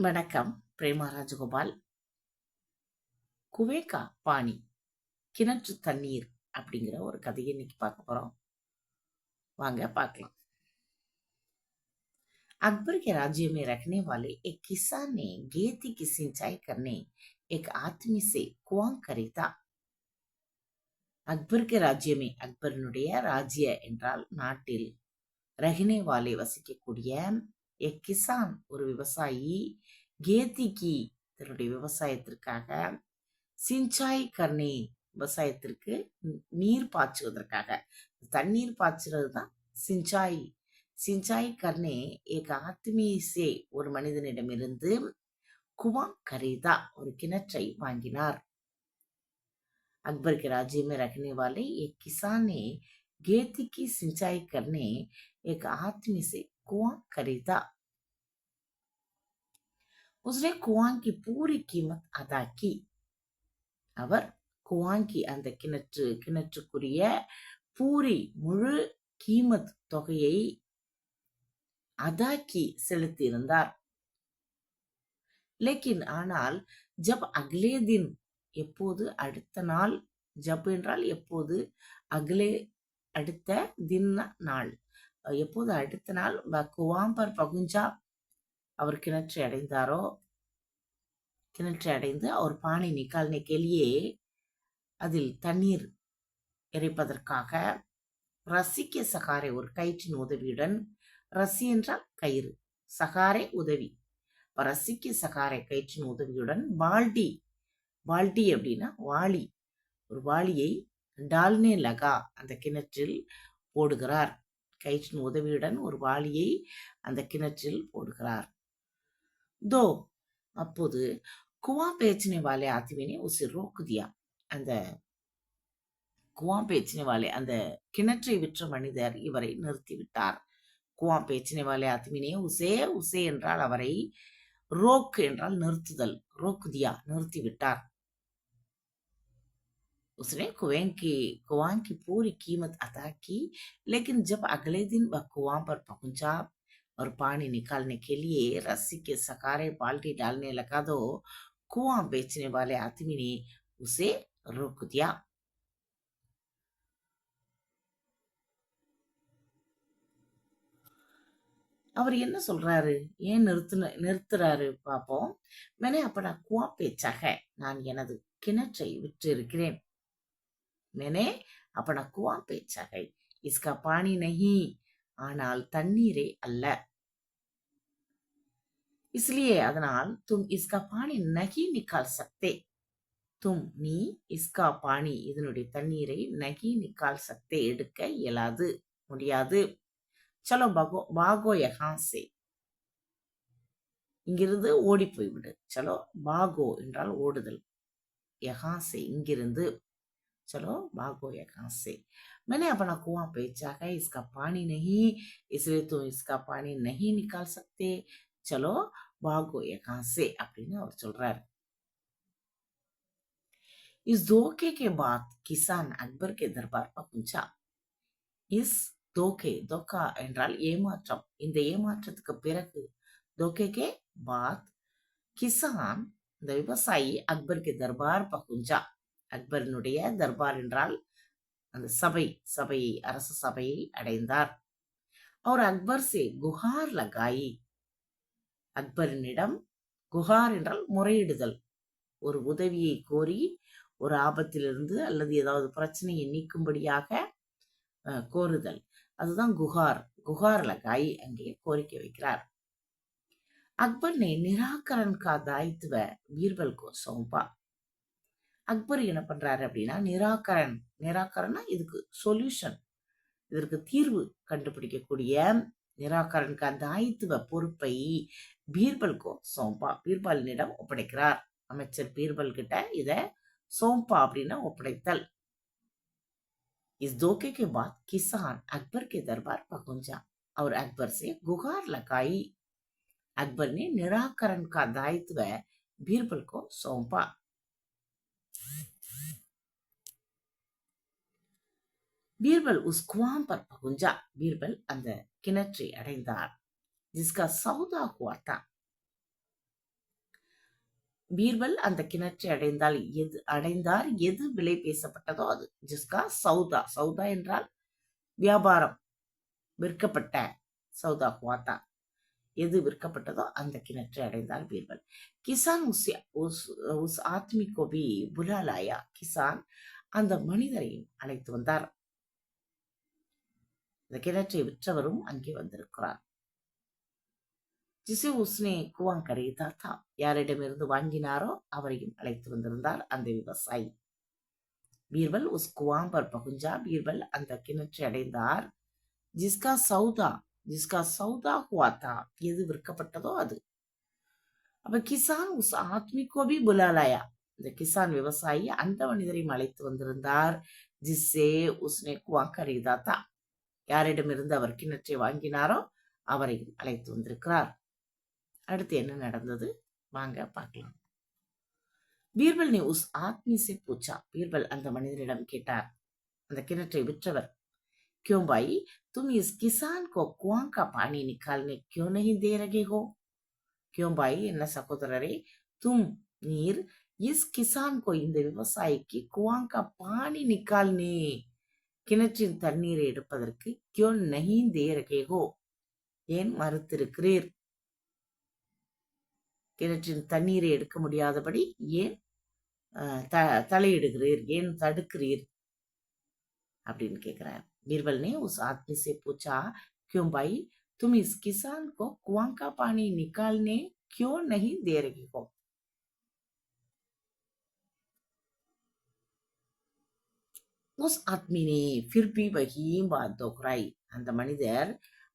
வணக்கம். பிரேமா ராஜகோபால். குவேகா பாணி கிணற்று தண்ணீர் அப்படிங்கிற ஒரு கதையை இன்னைக்கு பார்க்க போறோம். வாங்க பார்க்கலாம். अकबर के राज्य में रहने वाले एक किसान ने खेती की सिंचाई करने एक आदमी से कुआं खरीदा. அக்பர் கே ராஜ்யமே, அக்பரனுடைய ராஜ்ய என்றால் நாட்டில், ரஹ்னே வாலே வசிக்கக்கூடிய எக் கிசான் ஒரு விவசாயி, கேத்திக்கு தன்னுடைய விவசாயத்திற்காக, சிஞ்சாய் கர்னே விவசாயத்திற்கு நீர் பாய்ச்சுவதற்காக, தண்ணீர் பாய்ச்சுறது தான் சிஞ்சாய். சிஞ்சாய் கர்னே ஏக ஆத்மி சே ஒரு மனிதனிடமிருந்து குவா கரீதா ஒரு கிணற்றை வாங்கினார். अकबर के राज्य में रहने वाले एक किसान ने खेती की सिंचाई करने एक आदमी से कुआं खरीदा. उसने कुआं की पूरी कीमत अदा की. அவர் குவாங்கி அந்த கிணற்றுக்குரிய பூரி முழு கீமத் தொகையை அதாக்கி செலுத்தியிருந்தார். லேக்கின் ஆனால் ஜப் அக்லே தின் எப்போது அடுத்த நாள், ஜப் என்றால் எப்போது, அக்லே அடுத்த, தின் நாள், எப்போது அடுத்த நாள், குவாம்பர் பகுஞ்சா அவர் கிணற்றை அடைந்தாரோ, கிணற்றை அடைந்து அவர் பானை நிக்கால்னை கெளியே அதில் தண்ணீர் இறைப்பதற்காக ரசிக்க சகாரை ஒரு கயிற்றின் உதவியுடன், ரசி என்றால் கயிறு, சகாரை உதவி, ரசிக்க சகாரை கயிற்றின் உதவியுடன் பால்டி, பால்டி அப்படின்னா வாளி, ஒரு வாளியை டால்னே லகா அந்த கிணற்றில் போடுகிறார். கயிற்றின் உதவியுடன் ஒரு வாளியை அந்த கிணற்றில் போடுகிறார். தோ அப்போது குவா பேச்சினை வாலே ஆத்திவினை உசி ரோக்குதியா, அந்த குவா பேச்சினை வாலே அந்த கிணற்றை விற்ற மனிதர் இவரை நிறுத்திவிட்டார். குவா பேச்சினை வாலே ஆத்திவினை உசே, உசே என்றால் அவரை, ரோக் என்றால் நிறுத்துதல், ரோக்குதியா நிறுத்திவிட்டார். उसने कुआं की पूरी कीमत अदा की, लेकिन जब अगले दिन वह कुआं पर पहुंचा और पानी निकालने के लिए रस्सी के सहारे बाल्टी डालने लगा तो कुआं बेचने वाले आदमी ने उसे रोक दिया. அவர் என்ன சொல்றாரு, ஏன் நிறுத்துறாரு பாப்போம். மேனே அப்ப நான் குவா பேச்சாக, நான் எனது கிணற்றை விற்று இருக்கிறேன். मैंने अपना कुआं बेचा है, इसका पानी नहीं, ஆனால் தண்ணீரே அல்ல. इसलिए அதனால் तुम इसका पानी नहीं निकाल सकते, तुम நீ, इसका पानी இதனுடைய தண்ணீரை नहीं निकाल सकते எடுக்க இயலாது, முடியாது. चलो भागो यहाँ से, இங்கிருந்து ஓடி போய்விடு. चलो भागो என்றால் ஓடுதல், यहाँ से இங்கிருந்து, चलो भागो यहाँ से. मैंने अपना कुआं बेचा है, इसका पानी नहीं, इसलिए तुम इसका पानी नहीं निकाल सकते, चलो भागो यहाँ से அப்படின்னு அவர் சொல்றார். इस धोखे के बाद किसान अकबर के दरबार पर पहुंचा. इस धोखे, धोखा என்றால் ஏமாற்றம், இந்த ஏமாற்றத்துக்கு பிறகு, धोखे के बाद किसान இந்த விவசாயி அக்பர் கே தர்பார் பகுஞ்சா, அக்பரனுடைய தர்பார் என்றால் அந்த சபையை, அரச சபையை அடைந்தார். அவர் அக்பர் சே குஹார் லகாயி, அக்பரனிடம், குஹார் என்றால் முறையிடுதல், ஒரு உதவியை கோரி, ஒரு ஆபத்திலிருந்து அல்லது ஏதாவது பிரச்சனையை நீக்கும்படியாக கோருதல், அதுதான் குஹார். குஹார் லகாயி அங்கே கோரிக்கை வைக்கிறார். அக்பர் நே நிராகரன் கா தாயித்துவ பீர்பல் கோ சௌபா. அக்பர் என்ன பண்றாரு அப்படின்னா, நிராகரன்னா இதுக்கு சொல்யூஷன், இதற்கு தீர்வு கண்டுபிடிக்கக்கூடிய நிராகரன் தாயித்துவ பொறுப்பை பீர்பல்கோ சோம்பா, பீர்பலினிடம் ஒப்படைக்கிறார். அமைச்சர் பீர்பல் கிட்ட இத சோம்பா அப்படின்னா ஒப்படைத்தல். इस धोखे के बाद किसान अकबर के दरबार पहुंचा और अकबर से गुहार लगाई. अकबर ने निराकरण का दायित्व बीरबल को सौंपा. बीरबल उस कुआं पर पहुंचा, बीरबल அந்த கிணற்றை அடைந்தார். जिसका सौदा हुआ था, பீர்பல் அந்த கிணற்றை அடைந்தார் எது விலை பேசப்பட்டதோ அது. ஜிஸ்கா சௌதா, சௌதா என்றால் வியாபாரம், விற்கப்பட்ட. சௌதா குவாத்தா, எது விற்கப்பட்டதோ அந்த கிணற்றை அடைந்தார் பீர்பல். கிசான் உஸ் ஆத்மி கோ பி புலா லாயா. கிசான் அந்த மனிதரையும் அழைத்து வந்தார். இந்த கிணற்றை விற்றவரும் அங்கே வந்திருக்கிறார். ஜிசே உஸ்னே குவாங் கரீதா தா. யாரிடமிருந்து வாங்கினாரோ அவரையும் அழைத்து வந்திருந்தார் அந்த விவசாயி. பீர்பல் உஸ் குவாங் பர் பகுஞ்சா. பீர்பல் அந்த கிணற்றை அடைந்தார். ஜிஸ்கா சௌதா ஹுவாத்தா, எது விற்கப்பட்டதோ அது. அப்ப கிசான் உஸ் ஆத்மி கோ பி புலாலாயா. இந்த கிசான் விவசாயி அந்த மனிதரையும் அழைத்து வந்திருந்தார். ஜிஸ்ஸே உஸ்னே குவாங் கரீதா தா. யாரிடமிருந்து அவர் கிணற்றை வாங்கினாரோ அவரையும் அழைத்து வந்திருக்கிறார். அடுத்து என்ன நடந்தது வாங்க பார்க்கலாம். பீர்பல் ने उस आदमी से पूछा. பீர்பல் அந்த மனிதரிடம் கேட்டார், அந்த கிணற்றை விற்றவர், क्यों भाई तुम इस किसान को कुआं का पानी निकालने क्यों नहीं दे रहे हो? क्यों भाई, என்ன சகோதரரே, தும் நீர், இஸ் கிசான் கோ, இந்த விவசாயிக்கு, குவாங் கா பானி நிக்கால்னே, கிணற்றின் தண்ணீரை எடுப்பதற்கு, क्यों नहीं दे रहे हो, ஏன் மறுத்திருக்கிறீர்? கிணற்றின் தண்ணீரை எடுக்க முடியாதபடி ஏன் தலையிடுகிறீர், ஏன் தடுக்கிறீர் அப்படின்னு கேட்கிறார். बीरबल ने उस आदमी से पूछा, क्यों भाई तुम इस किसान को कुआं का पानी निकालने क्यों नहीं दे रही हो? उस आदमी ने फिर भी वही बात दोहराई. அந்த மனிதர்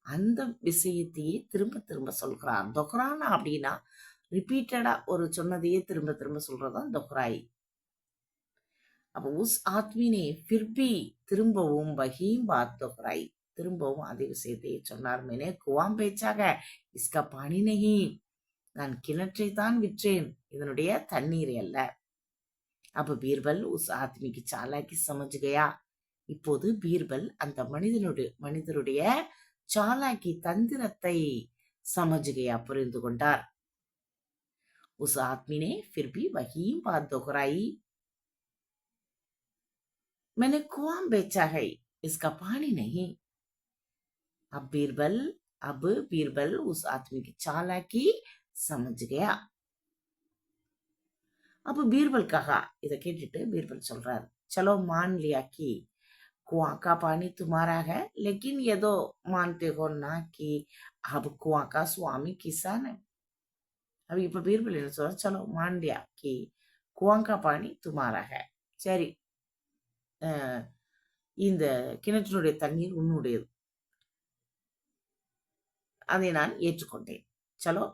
அந்த விஷயத்தையே திரும்ப திரும்ப சொல்கிறார். தொஹ்ரானா அப்படின்னா ரிப்பீட்டடா ஒரு சொன்னதையே திரும்ப திரும்ப சொல்றதான் தொஹ்ராய். அப்போ உஸ் ஆத்மினே ஃபிர்பி, திரும்பவும் வஹீம் பாத் தொஹ்ராய், திரும்பவும் அதே விஷயத்தையே சொன்னார். மேனே குவாம் பேச்சாக இஸ்கா பானி நஹி, நான் கிணற்றை தான் விற்றேன், இதனுடைய தண்ணீரை அல்ல. அப்ப பீர்பல் உஸ் ஆத்மிக்கு சாலாக்கி சமஜ் கயா. இப்போது பீர்பல் அந்த மனிதருடைய சாலாக்கி தந்திரத்தை சமஜ் கயா, புரிந்து கொண்டார். उस आदमी ने फिर भी वही बात दोहराई, मैंने कुआं बेचा है, इसका पानी नहीं. अब बीरबल उस आदमी की चालाकी समझ गया. अब बीरबल कहा, इதை கேட்டுட்டு बीरबल சொல்றார், चलो मान लिया कि कुआं का पानी तुम्हारा है, लेकिन ये तो मानते हो ना कि अब कुआं का स्वामी किसान है. अब இப்ப பீர்பல் என்ன சொல்ற, चलो मान लिया कि कुआं का पानी तुम्हारा है, சரி இந்த கிணற்றினுடைய தண்ணீர் உன்னுடையது, அதை நான் ஏற்றுக்கொண்டேன். சலோ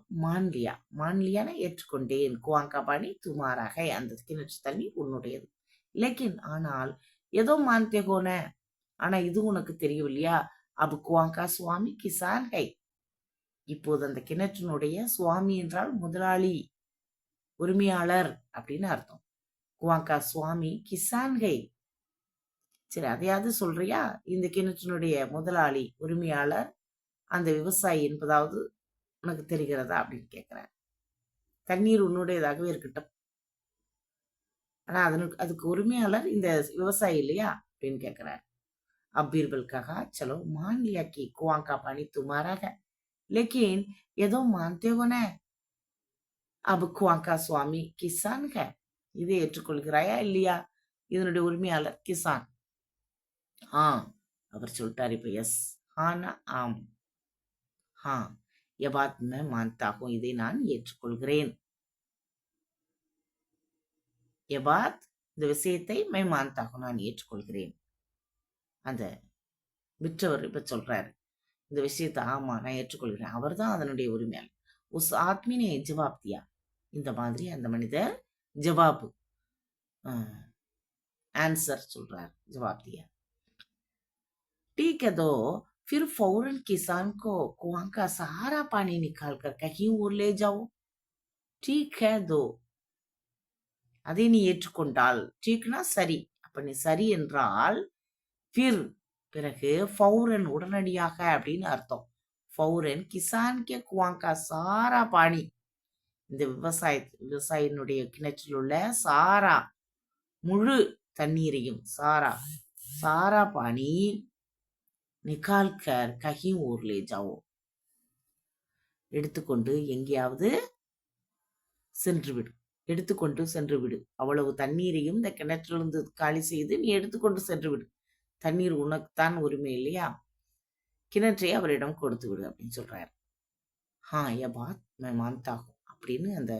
மான்லியான ஏற்றுக்கொண்டேன். குவாங்கா பாணி துமாராக, அந்த கிணற்று தண்ணீர் உன்னுடையது. லேக்கின் ஆனால் ஏதோ மான்தே போன, ஆனா இது உனக்கு தெரியவில்லையா, அபு குவாங்கா சுவாமி கிசான் ஹை, இப்போது அந்த கிணற்றினுடைய சுவாமி என்றால் முதலாளி, உரிமையாளர் அப்படின்னு அர்த்தம். குவாங்கா சுவாமி கிசான் ஹை, சரி அதையாவது சொல்றியா, இந்த கிணற்றினுடைய முதலாளி உரிமையாளர் அந்த விவசாயி என்பதாவது உனக்கு தெரிகிறதா அப்படின்னு கேட்கிறேன். தண்ணீர் உன்னுடையதாகவே இருக்கட்டும், ஆனா அதுக்கு உரிமையாளர் இந்த விவசாயி இல்லையா அப்படின்னு கேட்கிறார். अब बीरबल कहा, चलो मान लिया कि कुआं का पानी तुम्हारा है, लेकिन ये तो मानते हो ना अब कुआं का स्वामी किसान है, இதை ஏற்றுக்கொள்கிறாயா இல்லையா, இதனுடைய உரிமையாளர் கிசான். அவர் சொல்லிட்டாரு இப்ப எஸ், ஹானா ஆம், ये बात मैं मानता हूं, இதை நான் ஏற்றுக்கொள்கிறேன். ये बात, இந்த விஷயத்தை मैं मानता हूं, நான் ஏற்றுக்கொள்கிறேன். அந்த விற்றவர் இப்ப சொல்றாரு, இந்த விஷயத்தை ஆமா நான் ஏற்றுக்கொள்கிறேன், அவர் தான் அதனுடைய உரிமையாளர். உஸ் ஆத்மினே ஜவாப் தியா, இந்த மாதிரி அந்த மனிதர் ஜவாப் ஆன்சர் சொல்றார், ஜவாப் தியா. ठीक है, तो फिर फौरन किसान को कुआं का सारा पानी निकाल कर कहीं और ले जाओ. ठीक है, दो, அதை நீ ஏற்றுக்கொண்டால், டீக்னா சரி, அப்ப நீ சரி என்றால், फिर பிறகு, ஃபௌரன் உடனடியாக அப்படின்னு அர்த்தம். ஃபௌரன் கிசான் கே குவாங் கா சாரா பானி, இந்த விவசாயினுடைய கிணற்றில் உள்ள சாரா முழு தண்ணீரையும் சாரா பாணி நிகால் கர் கஹி ஊர்லே ஜாவோ, எடுத்துக்கொண்டு எங்கேயாவது சென்று விடு. அவ்வளவு தண்ணீரையும் இந்த கிணற்றிலிருந்து காலி செய்து நீ எடுத்துக்கொண்டு சென்று விடு. தண்ணீர் உனக்குத்தான் உரிமை இல்லையா? கிணற்றை அவரிடம் கொடுத்து விடு அப்படின்னு சொல்றாரு. ஏ பாத் மே மான்தாகும் அப்படின்னு அந்த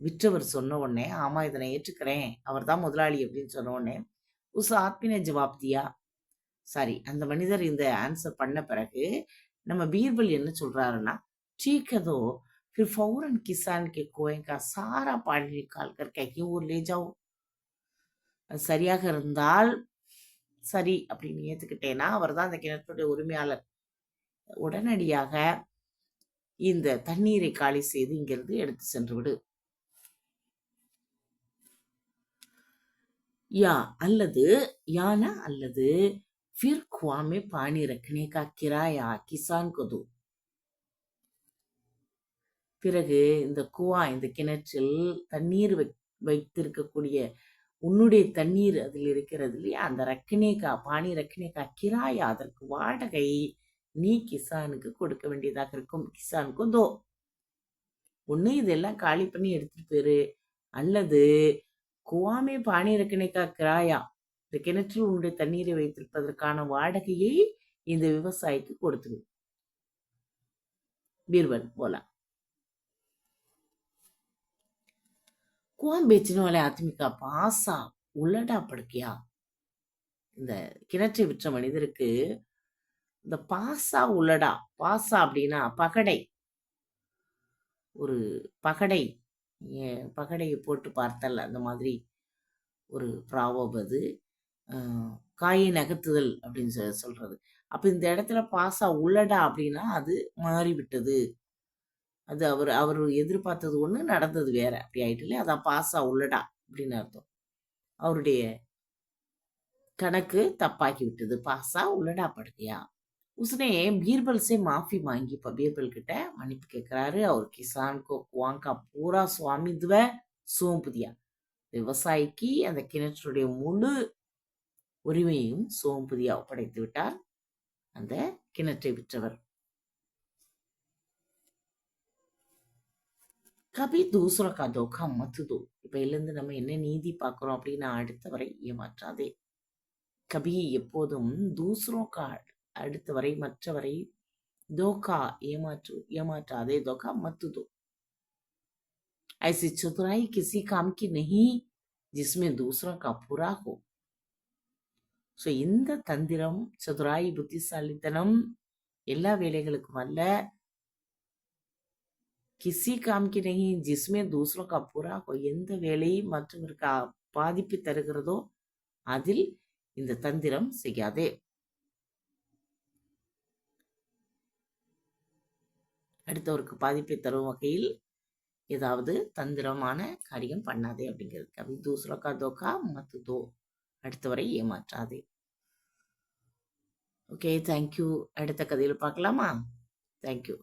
விற்றவர் சொன்ன உடனே, ஆமா இதை நான் ஏற்றுக்கிறேன், அவர் தான் முதலாளி அப்படின்னு சொன்ன உடனே உஸ் ஆத்மின ஜவாப் தியா. சரி, அந்த மனிதர் இந்த ஆன்சர் பண்ண பிறகு நம்ம பீர்பல் என்ன சொல்றாருன்னா, ठीक है तो फिर फौरन किसान के कुएं का सारा पानी निकाल कर कहीं और ले जाओ. அது சரியாக இருந்தால் சரி அப்படின்னு ஏத்துக்கிட்டேன்னா, அவர் தான் அந்த கிணற்றுடைய உரிமையாளர், உடனடியாக இந்த தண்ணீரை காலி செய்து இங்கிருந்து எடுத்து சென்று விடு. அல்லது फिर कुआं में पानी रखने का किराया किसान को दो. பிறகு இந்த இந்த கிணற்றில் தண்ணீர் வைத்திருக்கக்கூடிய உன்னுடைய தண்ணீர் அதில் இருக்கிறது இல்லையா, அந்த பானி ரக்கனேகா கிராயா, அதற்கு வாடகை நீ கிசானுக்கு கொடுக்க வேண்டியதாக இருக்கும். கிசானுக்கு தோ, ஒண்ணு இதெல்லாம் காலி பண்ணி எடுத்துட்டு போயிரு, அல்லது குவாமே பானி ரக்கனேகா கிராயா, இந்த கிணற்றில் உன்னுடைய தண்ணீரை வைத்திருப்பதற்கான வாடகையை இந்த விவசாயிக்கு கொடுத்துரு. பீர்பல் போலா. कुआं बेचने वाले आदमी का पासा उलटा पड़ गया. இந்த கிணற்றை விற்ற மனிதருக்கு இந்த பாசா அப்படின்னா பகடை, ஒரு பகடையை போட்டு பார்த்தல், அந்த மாதிரி ஒரு ப்ராவர்ப் அது. காயை நகர்த்துதல் அப்படின்னு சொல்றது. அப்ப இந்த இடத்துல பாசா உள்ளடா அப்படின்னா அது மாறிவிட்டது, அது அவர் எதிர்பார்த்தது ஒண்ணு, நடந்தது வேற, அப்படி ஆயிட்டு. அதான் பாசா உள்ளடா அப்படின்னு அர்த்தம். அவருடைய கணக்கு தப்பாக்கி விட்டது. பாசா உள்ளடா படுக்கையா. உஸ்னே பீர்பல் சே மாஃபி மாங்கி, இப்ப பீர்பல் கிட்ட மன்னிப்பு கேட்கிறாரு. அவர் கிசான் கோ குவாं का पूरा स्वामित्व सौंप दिया. விவசாயிக்கு அந்த கிணற்றுடைய முழு உரிமையும் சோம்புதியா ஒப்படைத்து விட்டார் அந்த கிணற்றை விற்றவர். கபி தூசரா கா தோக்கா மத்து தோ. இப்ப இருந்து நம்ம என்ன நீதி பார்க்கிறோம் அப்படின்னா, அடுத்தவரை ஏமாற்றாதே. கபி எப்போதும் தூசரோக்கா, அடுத்தவரை மற்றவரை, தோக்கா ஏமாற்றாதே, தோக்கா மத்து தோ. ऐसी चतुराई किसी काम की नहीं जिसमें दूसरों का बुरा हो. ஸோ இந்த தந்திரம், சதுராய், புத்திசாலித்தனம் எல்லா வேலைகளுக்கும் அல்ல. கிசி காம்கி நஹி ஜிஸ்மே தூசரோ கா புரா ஹோ, எந்த வேலையை மற்றவருக்கு பாதிப்பு தருகிறதோ அதில் இந்த தந்திரம் செய்யாதே. அடுத்தவருக்கு பாதிப்பை தரும் வகையில் ஏதாவது தந்திரமான காரியம் பண்ணாதே அப்படிங்கிறது. கபி தூசரோ கா தோக்கா மத்து தோ, அடுத்தவரை ஏமாற்றாதே. Okay, thank you. அடுத்த கதையில் பார்க்கலாமா? தேங்க்யூ.